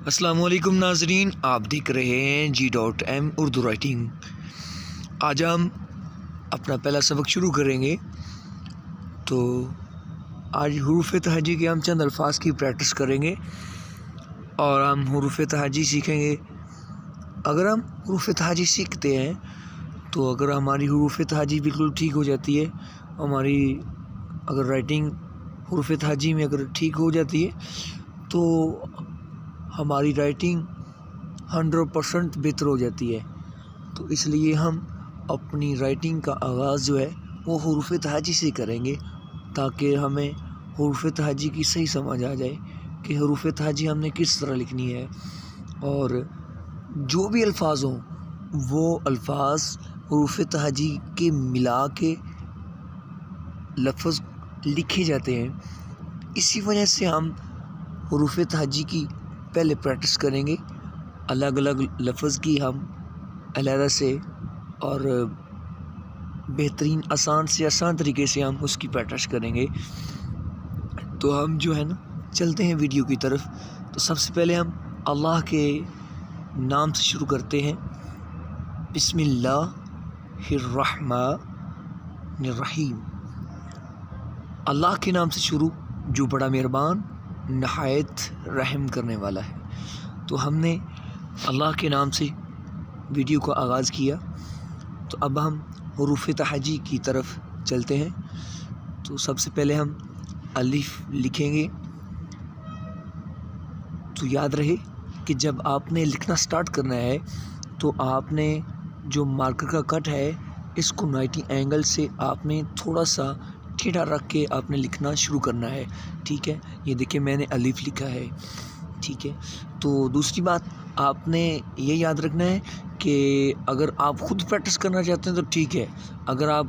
السلام علیکم ناظرین، آپ دیکھ رہے ہیں G.M اردو رائٹنگ۔ آج ہم اپنا پہلا سبق شروع کریں گے۔ تو آج حروف تہجی کے ہم چند الفاظ کی پریکٹس کریں گے اور ہم حروف تہجی سیکھیں گے۔ اگر ہم حروف تہجی سیکھتے ہیں تو اگر ہماری حروف تہجی بالکل ٹھیک ہو جاتی ہے، ہماری اگر رائٹنگ حروف تہجی میں اگر ٹھیک ہو جاتی ہے تو ہماری رائٹنگ 100% بہتر ہو جاتی ہے۔ تو اس لیے ہم اپنی رائٹنگ کا آغاز جو ہے وہ حروف تہجی سے کریں گے، تاکہ ہمیں حروف تہجی کی صحیح سمجھ آ جائے کہ حروف تہجی ہم نے کس طرح لکھنی ہے، اور جو بھی الفاظ ہوں وہ الفاظ حروف تہجی کے ملا کے لفظ لکھے جاتے ہیں۔ اسی وجہ سے ہم حروف تہجی کی پہلے پریکٹس کریں گے، الگ الگ لفظ کی ہم علیحدہ سے اور بہترین آسان سے آسان طریقے سے ہم اس کی پریکٹس کریں گے۔ تو ہم جو ہے نا چلتے ہیں ویڈیو کی طرف۔ تو سب سے پہلے ہم اللہ کے نام سے شروع کرتے ہیں۔ بسم اللہ الرحمن الرحیم۔ اللہ کے نام سے شروع جو بڑا مہربان نہایت رحم کرنے والا ہے۔ تو ہم نے اللہ کے نام سے ویڈیو کا آغاز کیا۔ تو اب ہم حروف تہجی کی طرف چلتے ہیں۔ تو سب سے پہلے ہم الف لکھیں گے۔ تو یاد رہے کہ جب آپ نے لکھنا سٹارٹ کرنا ہے تو آپ نے جو مارکر کا کٹ ہے اس کو 90 اینگل سے آپ نے تھوڑا سا ٹیڑھا رکھ کے آپ نے لکھنا شروع کرنا ہے، ٹھیک ہے۔ یہ دیکھیں میں نے الف لکھا ہے، ٹھیک ہے۔ تو دوسری بات آپ نے یہ یاد رکھنا ہے کہ اگر آپ خود پریکٹس کرنا چاہتے ہیں تو ٹھیک ہے، اگر آپ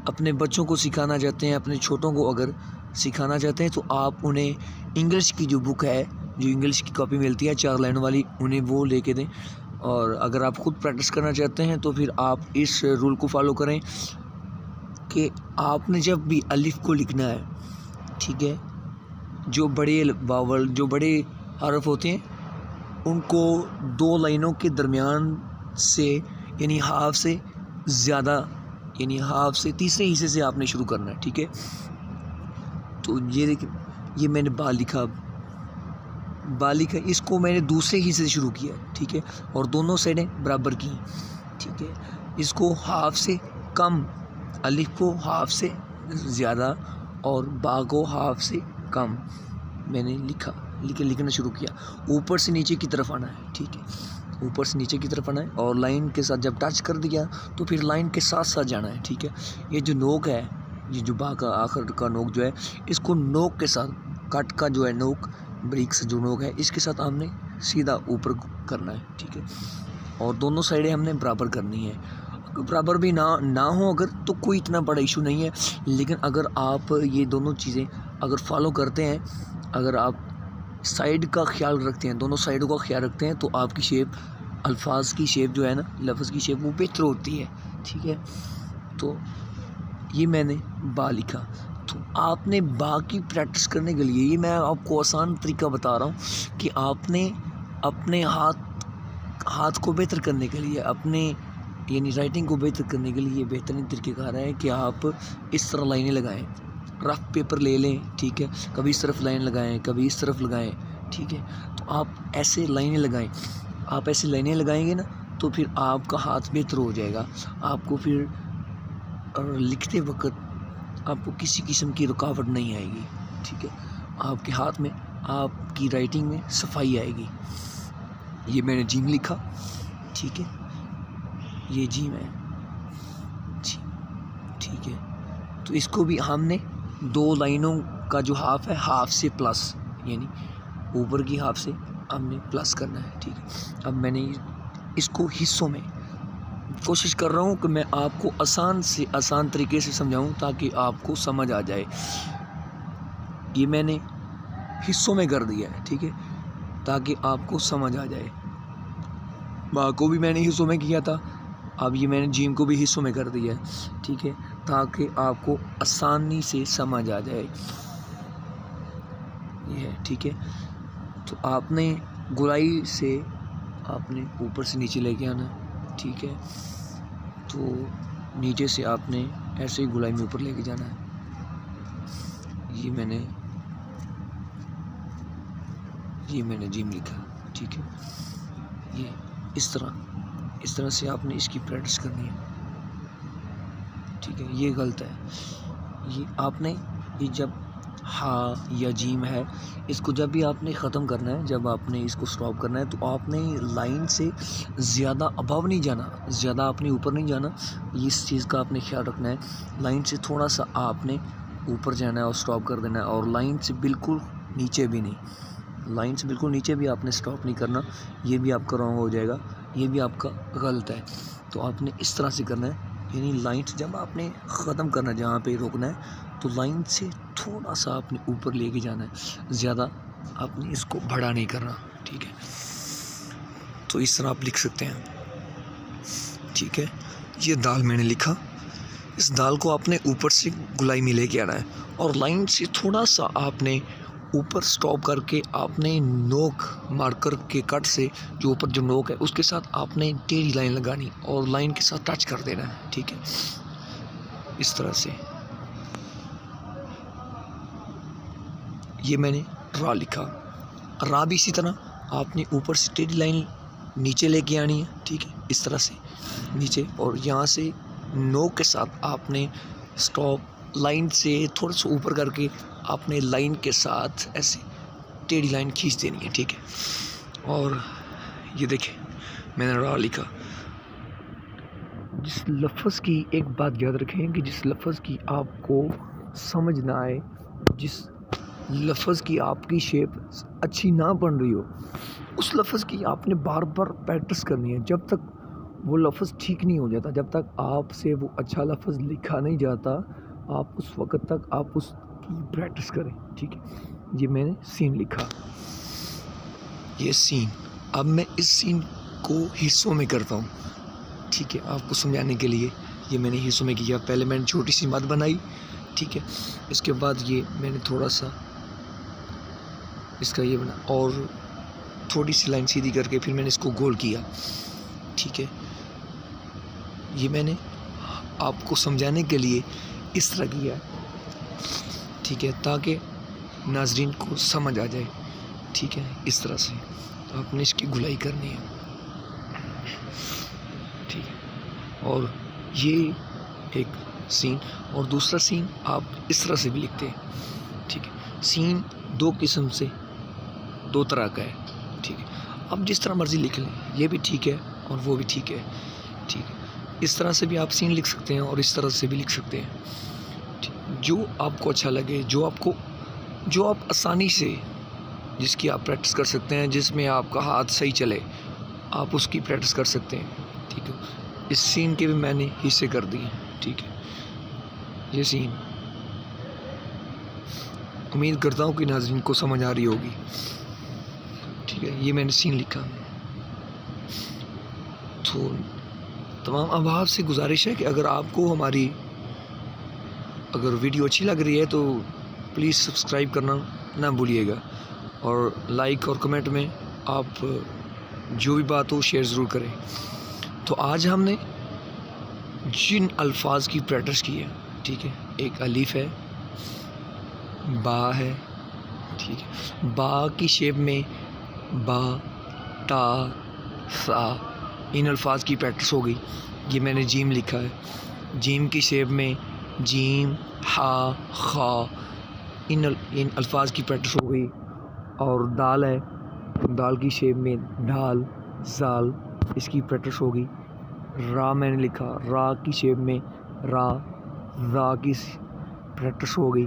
اپنے بچوں کو سکھانا چاہتے ہیں، اپنے چھوٹوں کو اگر سکھانا چاہتے ہیں تو آپ انہیں انگلش کی جو بک ہے، جو انگلش کی کاپی ملتی ہے 4 لائنوں والی، انہیں وہ لے کے دیں۔ اور اگر آپ خود پریکٹس کرنا چاہتے ہیں تو پھر آپ اس رول کو فالو کریں کہ آپ نے جب بھی الف کو لکھنا ہے، ٹھیک ہے، جو بڑے واول جو بڑے حرف ہوتے ہیں ان کو 2 لائنوں کے درمیان سے یعنی ہاف سے زیادہ، یعنی ہاف سے تیسرے حصے سے آپ نے شروع کرنا ہے، ٹھیک ہے۔ تو یہ دیکھیں یہ میں نے با لکھا، اس کو میں نے دوسرے حصے سے شروع کیا، ٹھیک ہے، اور دونوں سائڈیں برابر کی، ٹھیک ہے۔ اس کو ہاف سے کم، الف کو ہاف سے زیادہ اور با کو ہاف سے کم میں نے لکھنا شروع کیا۔ اوپر سے نیچے کی طرف آنا ہے، ٹھیک ہے، اوپر سے نیچے کی طرف آنا ہے اور لائن کے ساتھ جب ٹچ کر دیا تو پھر لائن کے ساتھ ساتھ جانا ہے، ٹھیک ہے۔ یہ جو نوک ہے، یہ جو با کا آخر کا نوک جو ہے، اس کو نوک کے ساتھ کٹ کا جو ہے نوک، بریک سے جو نوک ہے اس کے ساتھ ہم نے سیدھا اوپر کرنا ہے، ٹھیک ہے، اور دونوں سائڈیں ہم نے برابر کرنی ہے۔ برابر بھی نہ ہو اگر تو کوئی اتنا بڑا ایشو نہیں ہے، لیکن اگر آپ یہ دونوں چیزیں اگر فالو کرتے ہیں، اگر آپ سائڈ کا خیال رکھتے ہیں، دونوں سائڈوں کا خیال رکھتے ہیں تو آپ کی شیپ، الفاظ کی شیپ جو ہے نا، لفظ کی شیپ وہ بہتر ہوتی ہے، ٹھیک ہے۔ تو یہ میں نے با لکھا۔ تو آپ نے با کی پریکٹس کرنے کے لیے، یہ میں آپ کو آسان طریقہ بتا رہا ہوں کہ آپ نے اپنے ہاتھ کو بہتر کرنے کے لیے، اپنے یعنی رائٹنگ کو بہتر کرنے کے لیے بہترین طریقہ کار ہے کہ آپ اس طرح لائنیں لگائیں، رف پیپر لے لیں، ٹھیک ہے، کبھی اس طرف لائن لگائیں، کبھی اس طرف لگائیں، ٹھیک ہے۔ تو آپ ایسے لائنیں لگائیں، آپ ایسے لائنیں لگائیں گے نا تو پھر آپ کا ہاتھ بہتر ہو جائے گا، آپ کو پھر لکھتے وقت آپ کو کسی قسم کی رکاوٹ نہیں آئے گی، ٹھیک ہے، آپ کے ہاتھ میں، آپ کی رائٹنگ میں صفائی آئے گی۔ یہ میں نے جیم لکھا، ٹھیک ہے، یہ جیم ہے، ٹھیک ہے۔ تو اس کو بھی ہم نے 2 لائنوں کا جو ہاف ہے، ہاف سے پلس، یعنی اوپر کی ہاف سے ہم نے پلس کرنا ہے، ٹھیک ہے۔ اب میں نے اس کو حصوں میں کوشش کر رہا ہوں کہ میں آپ کو آسان سے آسان طریقے سے سمجھاؤں تاکہ آپ کو سمجھ آ جائے۔ یہ میں نے حصوں میں کر دیا ہے، ٹھیک ہے، تاکہ آپ کو سمجھ آ جائے۔ با کو بھی میں نے حصوں میں کیا تھا، اب یہ میں نے جیم کو بھی حصوں میں کر دیا ہے، ٹھیک ہے، تاکہ آپ کو آسانی سے سمجھ آ جائے، یہ ہے، ٹھیک ہے۔ تو آپ نے گولائی سے آپ نے اوپر سے نیچے لے کے آنا ہے، ٹھیک ہے. تو نیچے سے آپ نے ایسے ہی گولائی میں اوپر لے کے جانا ہے. یہ میں نے جیم لکھا، ٹھیک ہے. یہ اس طرح سے آپ نے اس کی پریکٹس کرنی ہے، ٹھیک ہے. یہ غلط ہے. یہ آپ نے جب ہا یا جیم ہے، اس کو جب بھی آپ نے ختم کرنا ہے، جب آپ نے اس کو سٹاپ کرنا ہے، تو آپ نے لائن سے زیادہ ابو نہیں جانا، زیادہ آپ نے اوپر نہیں جانا. اس چیز کا آپ نے خیال رکھنا ہے. لائن سے تھوڑا سا آپ نے اوپر جانا ہے اور سٹاپ کر دینا ہے، اور لائن سے بالکل نیچے بھی نہیں، لائن سے بالکل نیچے بھی آپ نے سٹاپ نہیں کرنا. یہ بھی آپ کا رانگ ہو جائے گا، یہ بھی آپ کا غلط ہے. تو آپ نے اس طرح سے کرنا ہے، یعنی لائن سے جب آپ نے ختم کرنا ہے، جہاں پہ روکنا ہے، تو لائن سے تھوڑا سا آپ نے اوپر لے کے جانا ہے، زیادہ آپ نے اس کو بڑا نہیں کرنا، ٹھیک ہے. تو اس طرح آپ لکھ سکتے ہیں، ٹھیک ہے. یہ دال میں نے لکھا. اس دال کو آپ نے اوپر سے گولائی میں لے کے آنا ہے، اور لائن سے تھوڑا سا آپ نے اوپر سٹاپ کر کے آپ نے نوک مارکر کے کٹ سے جو اوپر جو نوک ہے اس کے ساتھ آپ نے ٹیڑھی لائن لگانی اور لائن کے ساتھ ٹچ کر دینا ہے، ٹھیک ہے. اس طرح سے یہ میں نے را لکھا. را بھی اسی طرح آپ نے اوپر سے ٹیڑھی لائن نیچے لے کے آنی ہے، ٹھیک ہے. اس طرح سے نیچے، اور یہاں سے نوک کے ساتھ آپ نے سٹاپ لائن سے تھوڑا سا اوپر کر کے آپ نے لائن کے ساتھ ایسے ٹیڑھی لائن کھینچ دینی ہے، ٹھیک ہے. اور یہ دیکھیں میں نے را لکھا. جس لفظ کی ایک بات یاد رکھیں کہ جس لفظ کی آپ کو سمجھ نہ آئے، جس لفظ کی آپ کی شیپ اچھی نہ بن رہی ہو، اس لفظ کی آپ نے بار بار پریکٹس کرنی ہے. جب تک وہ لفظ ٹھیک نہیں ہو جاتا، جب تک آپ سے وہ اچھا لفظ لکھا نہیں جاتا، آپ اس وقت تک آپ اس کی پریکٹس کریں، ٹھیک ہے. یہ میں نے سین لکھا. یہ سین، اب میں اس سین کو حصوں میں کرتا ہوں، ٹھیک ہے، آپ کو سمجھانے کے لیے. یہ میں نے حصوں میں کیا. پہلے میں نے چھوٹی سی مد بنائی، ٹھیک ہے. اس کے بعد یہ میں نے تھوڑا سا اس کا یہ بنا، اور تھوڑی سی لائن سیدھی کر کے پھر میں نے اس کو گول کیا، ٹھیک ہے. یہ میں نے آپ کو سمجھانے کے لیے اس طرح کیا، ٹھیک ہے، تاکہ ناظرین کو سمجھ آ جائے، ٹھیک ہے. اس طرح سے آپ نے اس کی گولائی کرنی ہے، ٹھیک ہے. اور یہ ایک سین، اور دوسرا سین آپ اس طرح سے بھی لکھتے ہیں، ٹھیک ہے. سین دو قسم سے، دو طرح کا ہے، ٹھیک ہے. آپ جس طرح مرضی لکھ لیں، یہ بھی ٹھیک ہے اور وہ بھی ٹھیک ہے، ٹھیک ہے. اس طرح سے بھی آپ سین لکھ سکتے ہیں اور اس طرح سے بھی لکھ سکتے ہیں، جو آپ کو اچھا لگے، جو آپ آسانی سے، جس کی آپ پریکٹس کر سکتے ہیں، جس میں آپ کا ہاتھ صحیح چلے، آپ اس کی پریکٹس کر سکتے ہیں، ٹھیک ہے. اس سین کے بھی میں نے حصے کر دیے، ٹھیک ہے. یہ سین امید کرتا ہوں کہ ناظرین کو سمجھ آ رہی ہوگی، ٹھیک ہے. یہ میں نے سین لکھا. تو تمام احباب سے گزارش ہے کہ اگر آپ کو ہماری اگر ویڈیو اچھی لگ رہی ہے تو پلیز سبسکرائب کرنا نہ بھولیے گا، اور لائک اور کمنٹ میں آپ جو بھی بات ہو شیئر ضرور کریں. تو آج ہم نے جن الفاظ کی پریکٹس کی ہے، ٹھیک ہے. ایک الف ہے، با ہے، ٹھیک ہے. با کی شیپ میں با، تا، سا، ان الفاظ کی پریکٹس ہو گئی. یہ میں نے جیم لکھا ہے. جیم کی شیپ میں جیم، ہا، خا، ان الفاظ کی پریکٹس ہو گئی. اور دال ہے، دال کی شیپ میں ڈھال، زال، اس کی پریکٹس ہو گئی. را میں نے لکھا، را کی شیپ میں را، را کی پریکٹس ہو گئی.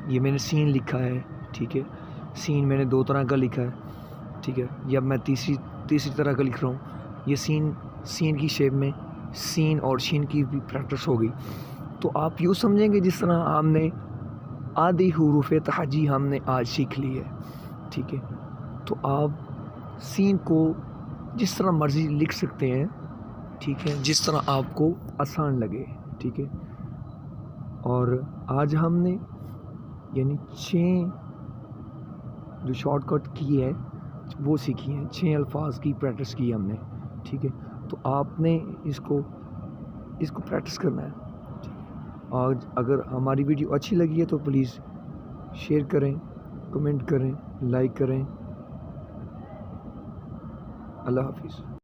یہ میں نے سین لکھا ہے، ٹھیک ہے. سین میں نے دو طرح کا لکھا ہے، ٹھیک ہے. یہ میں تیسری طرح کا لکھ رہا ہوں. یہ سین کی شیپ میں سین اور شین کی بھی پریکٹس ہو گئی. تو آپ یوں سمجھیں گے جس طرح ہم نے آدھی حروف تہجی ہم نے آج سیکھ لی ہے، ٹھیک ہے. تو آپ سین کو جس طرح مرضی لکھ سکتے ہیں، ٹھیک ہے، جس طرح آپ کو آسان لگے، ٹھیک ہے. اور آج ہم نے یعنی 6 جو شارٹ کٹ کی ہے، وہ سیکھی ہیں، 6 الفاظ کی پریکٹس کی ہم نے، ٹھیک ہے. تو آپ نے اس کو پریکٹس کرنا ہے. اور اگر ہماری ویڈیو اچھی لگی ہے تو پلیز شیئر کریں، کمنٹ کریں، لائک کریں. اللہ حافظ.